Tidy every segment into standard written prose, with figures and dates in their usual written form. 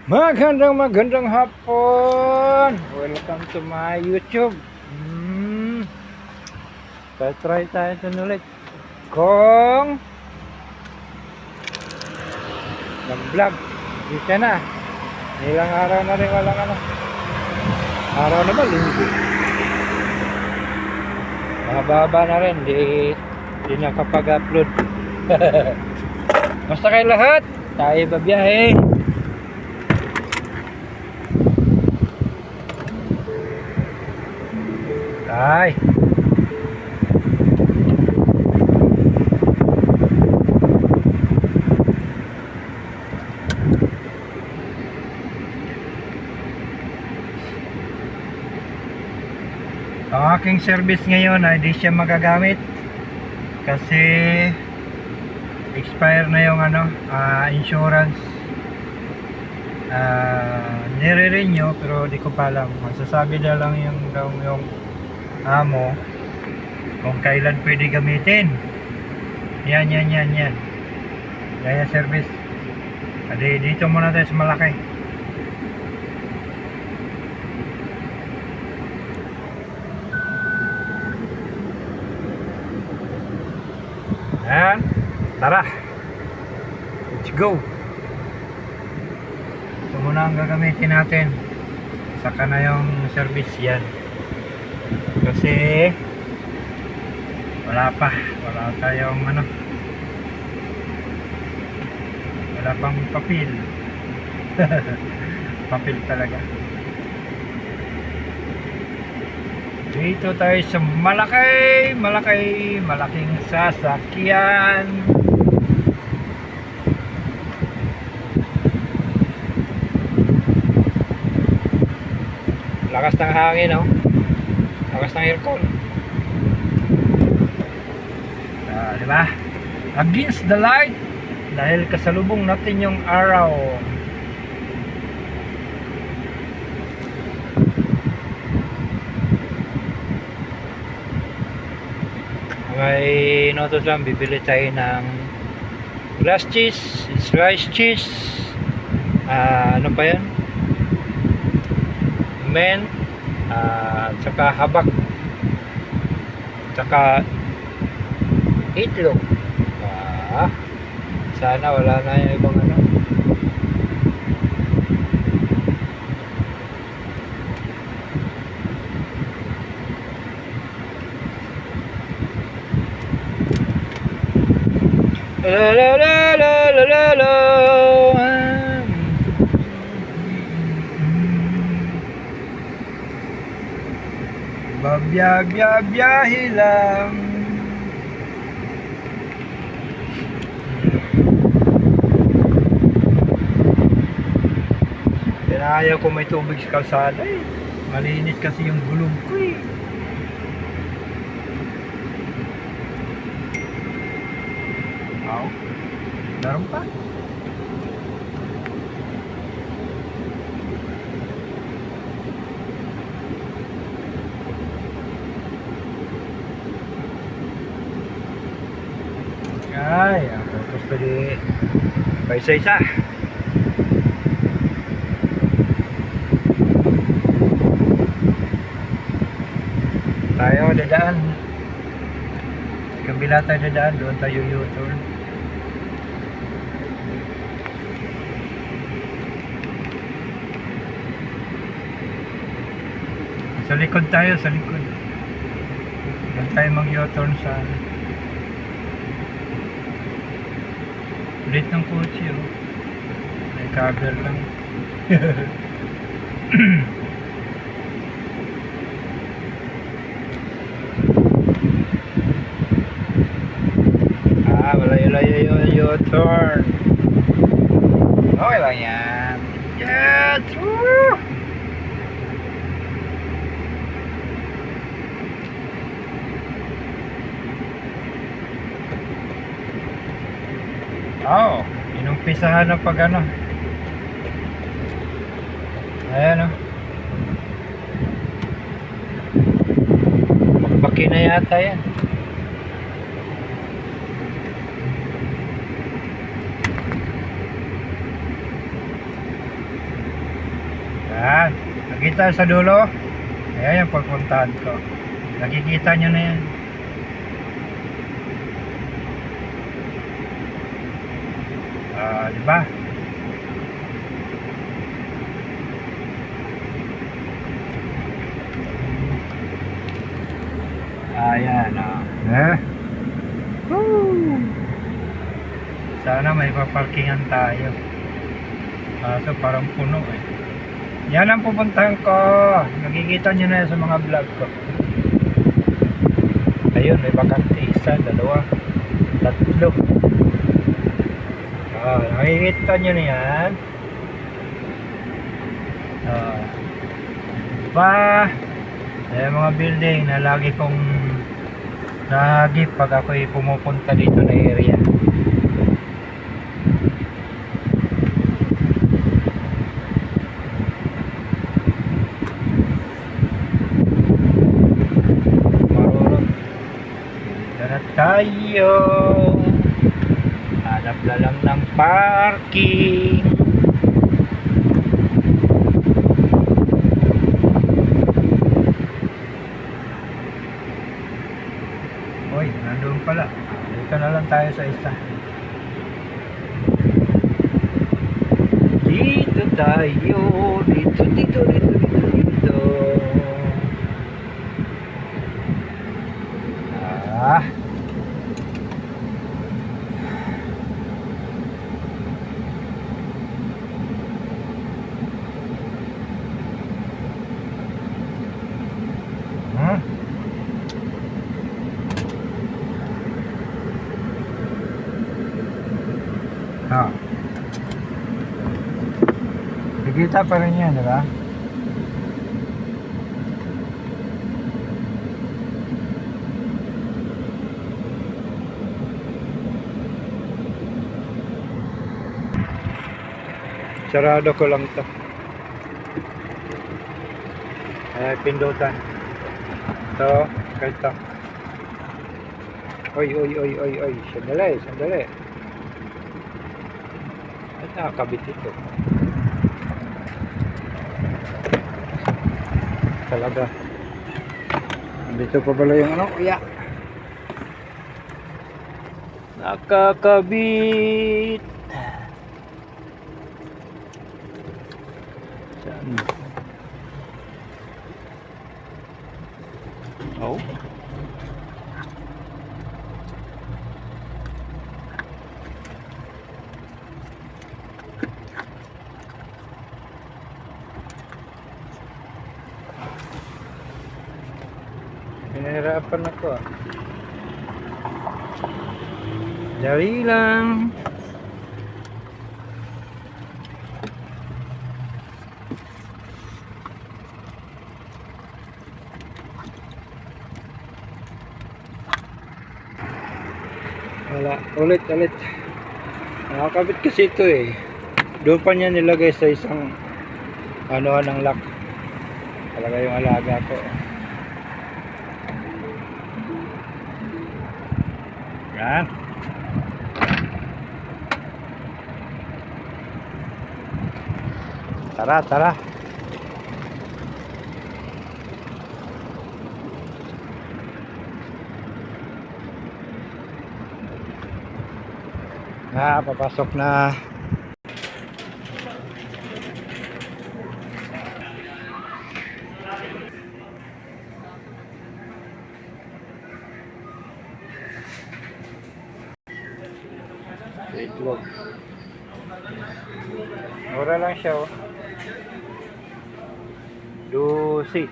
Magandang hapon. Welcome to my YouTube. Try tayo ito ulit. Kung nag-vlog, dito na. Ilang araw na rin walang araw na ba? Linggo. Mahaba na rin. Di nakapag-upload. Basta kayo lahat. Tayo babiyahe. Ay. Ang aking service ngayon ay di siya magagamit kasi expire na yung insurance. Nire-renew pero di ko pa alam. Masasabi na lang yung amo kung kailan pwede gamitin. Yan. Kaya service. Dito muna tayo sa Malaki. Yan. Tara. Let's go. Ito muna ang gagamitin natin. Saka na yung service yan. Kasi wala tayong wala pang papel. Papel talaga. Dito tayo sa malaking sasakyan. Lakas ng hangin, no? Lakas ng aircon. Diba? Against the light dahil kasalubong natin yung araw. May notos lang, bibili tayo ng glass cheese, sliced cheese, ano pa yan? Mint, tsaka habak, tsaka itlog. Sana wala na yung ibang la. Biyahe lang. Ayaw ko may tubig sa kalsada eh. Malinis kasi yung gulong ko eh. Meron pa? Ay, ako gusto di pa isa-isa. Tayo dadaan. Kabila tayo dadaan, doon tayo U-turn. Sa likod tayo, sa likod. Doon tayo mag-U-turn sa ulit ng kotse, oh. May cover lang. Malayo yung U-turn. Okay lang yan. Yeah, true. Inumpisahan ng pag ayan, magbaki na yata yan. Yan. Nakita sa dulo? Ayan yung pagpuntahan ko. Nakikita nyo na yan. Diba? Ayan, Woo! Sana may paparkingan tayo. Kaso parang puno eh. Yan ang pupuntahan ko. Nakikita nyo na yan sa mga vlog ko. Ayun, may bakante. Isa, dalawa, tatlo. Nakikita nyo na yan. Diba? Ayan mga building na lagi kong nahagip pag ako'y pumupunta dito na area. Marunong. Dito na tayo. Hanap na lang ng parking. Uy, nandun pala. Dito na lang tayo sa isa. Dito tayo. Dito. Nakikita pa rin yan, diba? Sarado ko lang to. Pindutan. Ito, ito. Oy. Sandali. At nakakabit ito. Talaga. Dito pa pala yung ano, kuya. Nakakabit. Saan? Oh. Pinahirapan ako ah. Dali lang. Wala, ulit. Nakakabit kasi ito eh. Doon pa niya nilagay sa isang ng lock. Talaga yung alaga ko. Yan. Tara. Papasok na. Itlog. Mura lang siya oh. 12.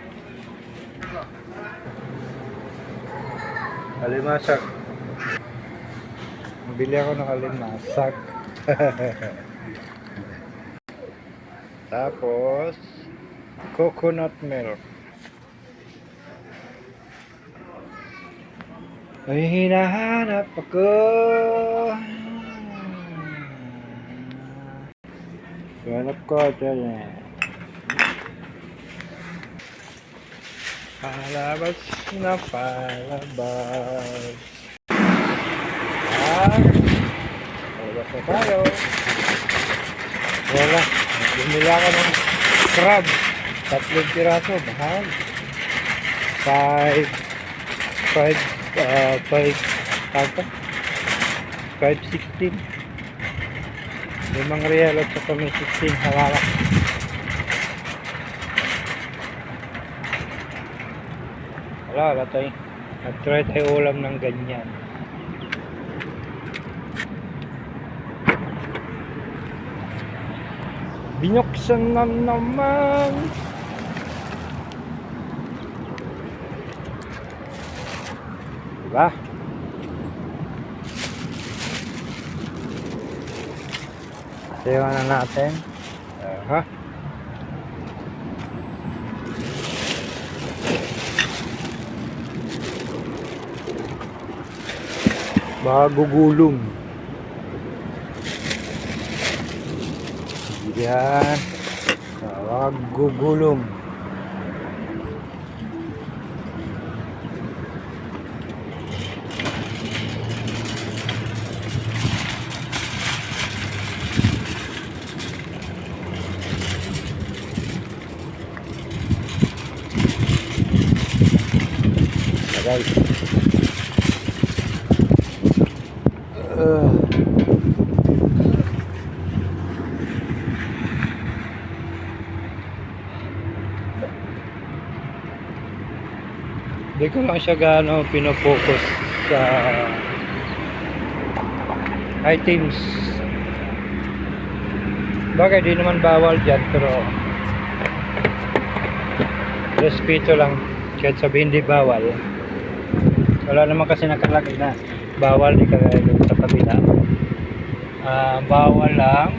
Kalimasak. Bili ako ng kalimasak. Tapos coconut milk. May hinahanap ako. Hanap ko dyan. Palabas. Palabas na tayo. Wala. Bumili ako ng crab. 3 piraso, mahal. 5, 5, 5, ano? 5.16. 5 real at saka may 16 hawak. Wala tayo. Nag-try tayo ulam ng ganyan. Binuksan na naman. Diba? Sayawan na natin. Aha. Bago gulong. Yan. Bago gulong. Guys. Hindi ko lang siya gaano pinofocus sa items. Bagay di naman bawal dyan, pero respeto lang kahit sabihin di bawal. Wala naman kasi nakalagay na bawal, di kagaya doon sa kabila. Bawal lang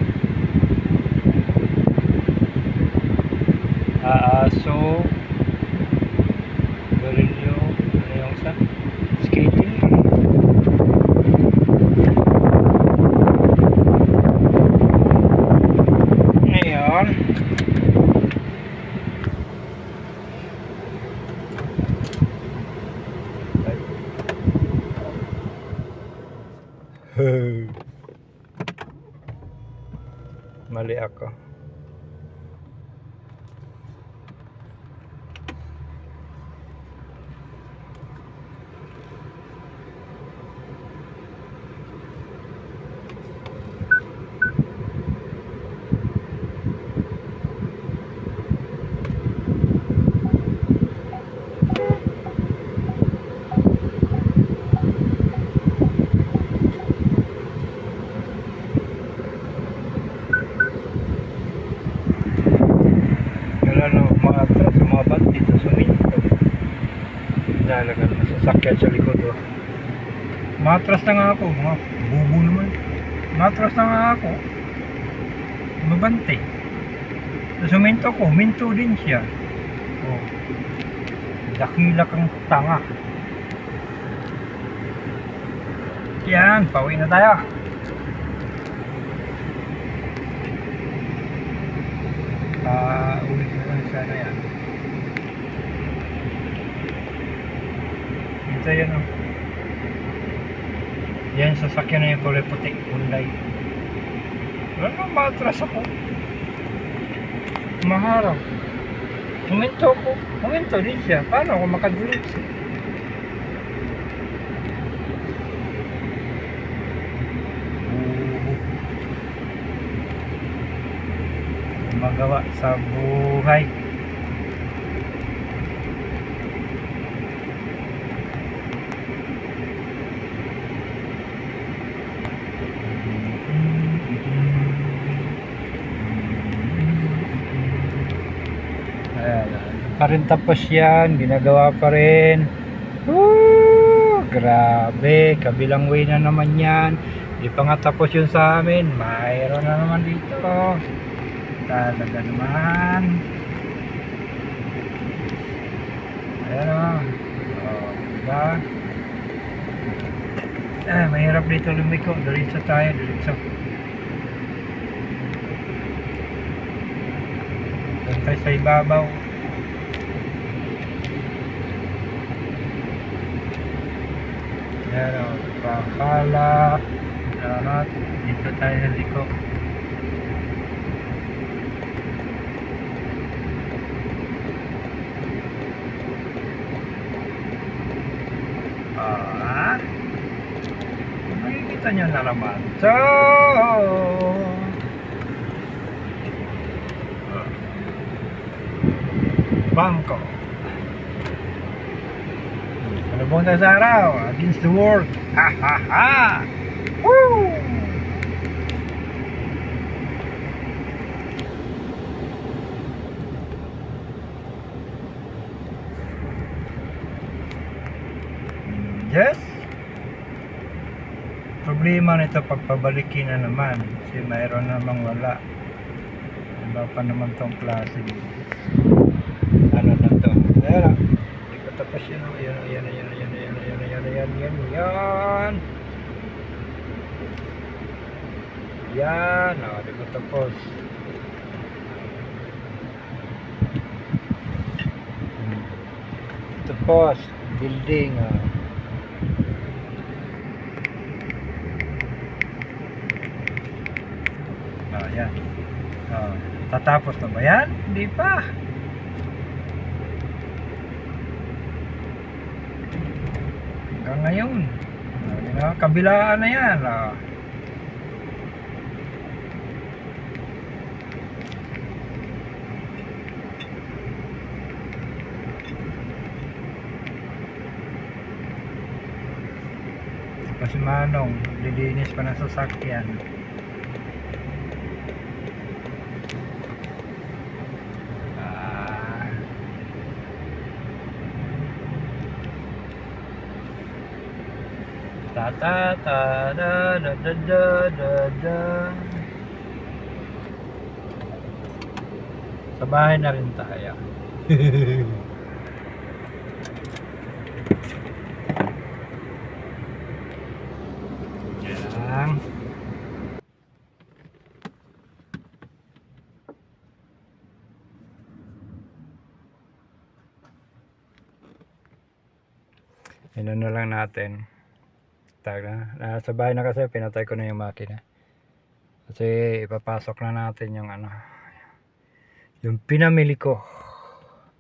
aso, garilyo, ano yung sa skating. Ngayon mali ako. Nalaga na sasakyan sa likod. Matras na nga ako, mga bubo naman. Matras na nga ako, mabante. Sa minto ko, minto din siya. Dakila kang tanga. Yan, pauwi na tayo. Ulit na lang sana yan. Ito yan o. Yan, sasakyan na yung kulay puti. Hyundai. Wala nang matras ako. Maharap. Huminto ko. Huminto din siya. Paano ako makadulit? Magawa sa buhay. Pa rin tapos yan, ginagawa pa rin. Grabe, kabilang way na naman yan. Di pa nga tapos yun sa amin, mayroon na naman dito. Talaga naman. Ayan o. Diba? Mahirap dito lumiko. Diretso tayo, diretso. Bantay sa ibabaw. Ayan o. Pakala. Lahat. Dito tayo sa liko. Kita nyo na naman. So, Bangko. Salubong tayo sa araw. Against the world. Ha ha ha! Woo! Yes. Problema nito pagpabalikin na naman kasi mayroon namang wala. Iba pa naman tong klase. Ano na to? Ayan. Hindi ko tapos yun. Ayan. Yan. Hindi ko tapos. Tapos. Building. Yan. Tatapos na ba yan? Hindi pa. Hanggang ngayon. Kabilaan na yan. Kasi Manong, lilinis pa ng sasakyan. Ta ta ta da da da da da. Sa bahay na rin tayo. Yan. Inano lang natin. Sa bahay na kasi pinatay ko na yung makina. Kasi ipapasok na natin yung yung pinamili ko.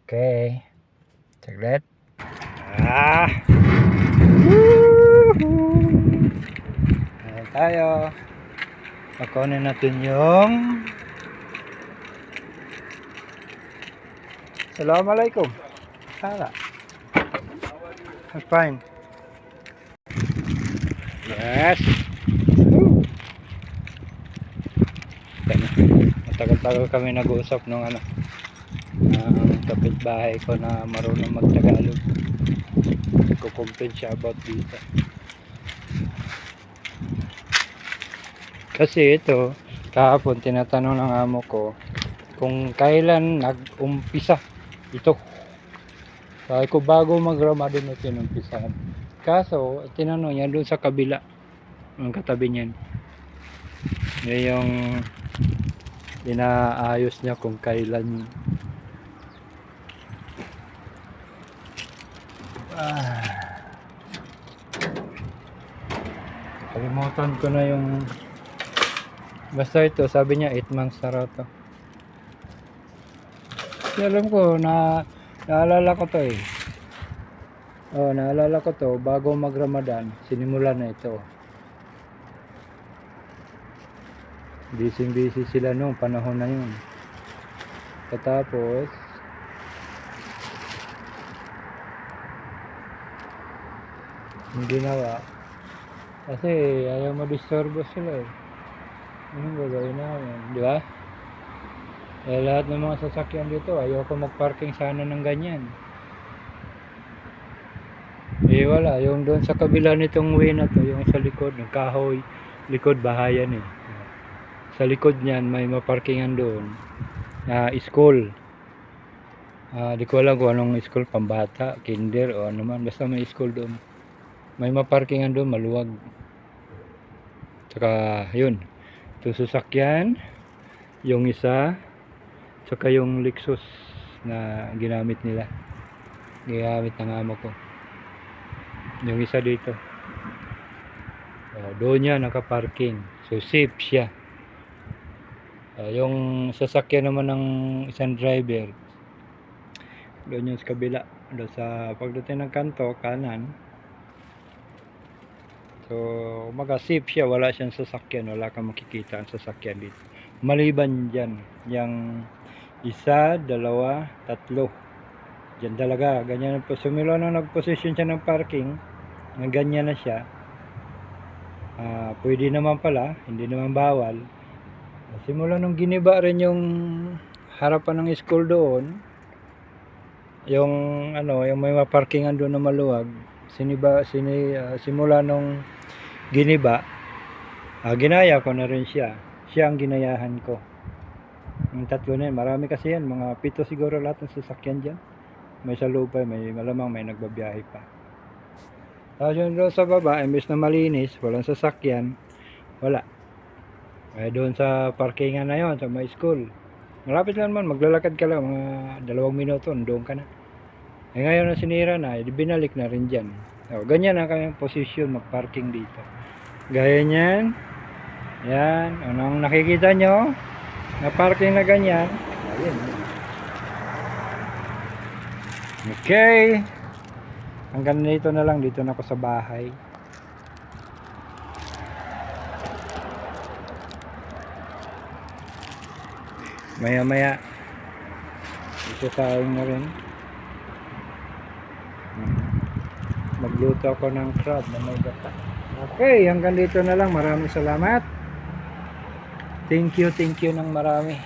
Okay. Saglit. Ayan tayo. Pakunin natin yung Assalamualaikum. Sala. I'm fine. Yes. Matagal-tagal kami nag-uusap nung kapitbahay ko na marunong mag-Tagalog. Ko-complain siya about dito. Kasi ito, kahapon tinatanong ng amo ko kung kailan nag-umpisa ito. Sabi ko bago mag-Ramadan ito inumpisahan. Kaso, tinanong niya doon sa kabila, ang katabi niyan. Yan yung inaayos niya kung kailan. Kalimutan ko na yung basta ito, sabi niya 8 months na raw to. Alam ko, naalala ko to eh. Naalala ko to, bago mag-Ramadan, sinimulan na ito. Busy sila nung panahon na yun. Katapos, yung ginawa, kasi ayaw madisturbo sila eh. Anong gagawin namin, di ba? Lahat ng mga sasakyan dito, ayaw ko mag-parking sana ng ganyan. Wala, yung doon sa kabila nitong way na to, yung sa likod ng kahoy, likod bahayan eh. Sa likod niyan may maparkingan doon na school. Di ko alam kung anong school, pambata, kinder o ano man, basta may school doon. May maparkingan doon, maluwag. Tsaka yun, ito sasakyan, yung isa, tsaka yung Lexus na ginamit nila. Ginamit ng amo ko. Yung isa dito. Doon niya nakaparking. So safe siya. Yung sasakyan naman ng isang driver, doon yung sa kabila. Doon sa pagdating ng kanto, kanan. So, umaga safe siya, wala siyang sasakyan, wala kang makikita ang sasakyan dito. Maliban dyan, yung isa, dalawa, tatlo. Diyan talaga, ganyan po. Sumula nung nag-position siya ng parking, na ganyan na siya. Pwede naman pala, hindi naman bawal. Simula nung giniba rin yung harapan ng school doon, yung yung may maparkingan doon na maluwag, simula nung giniba, ginaya ko na rin siya ang ginayahan ko. Yung tatlo na yun, marami kasi yan, mga 7 siguro lahat ng sasakyan dyan. May sa loob pa, may malamang may nagbabiyahe pa. Tapos yun doon sa baba, imbes na malinis, walang sasakyan, wala. Doon sa parkingan na yon, sa my school, malapit lang naman, maglalakad ka lang mga 2 minuto, doon ka na. Ngayon na sinira na, binalik na rin dyan. Ganyan ang kanyang posisyon mag-parking dito. Gaya niyan. Yan, anong nakikita nyo na parking na ganyan. Ayun. Okay, hanggang dito na lang, dito na ako sa bahay. Maya maya isasaing na rin, magluto ako ng crab na may gata. Okay, hanggang dito na lang, maraming salamat. Thank you ng marami.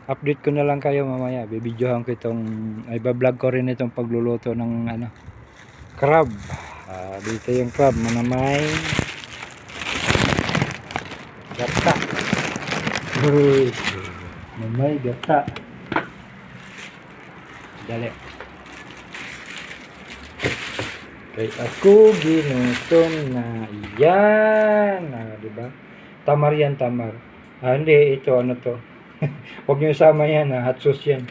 Update ko na lang kayo mamaya, bibidyohan ko itong, iba-vlog ko rin itong pagluluto ng crab. Dito yung crab na may gata. May gata. Dali. Kay ako ginutom na yan. Diba? Tamar yan, tamar. Hindi, ito ano to. Huwag nyo isama yan, hot sauce yan.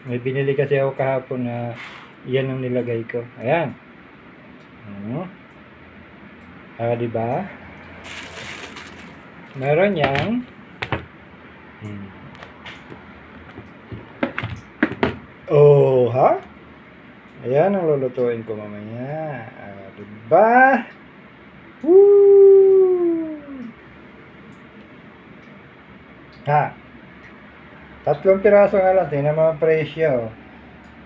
May binili kasi ako kahapon na yan ang nilagay ko. Ayan. Diba? Meron yang oh, ha? Ayan ang lulutuin ko mamaya. Diba? Woo! Ha? 3 piraso nga lang. Tingnan mo ang presyo.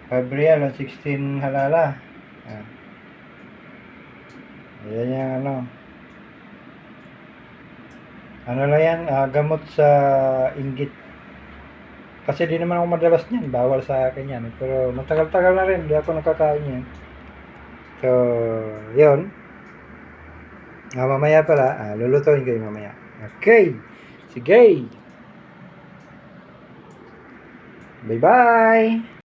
5 real ang 16 halala. Ayan yung ano lang yan, gamot sa inggit. Kasi di naman ako madalas niyan, bawal sa akin yan. Pero matagal-tagal na rin, di ako nakakain yan. So, yun. Mamaya pala, lulutuin ko yung mamaya. Okay, sige. Bye-bye.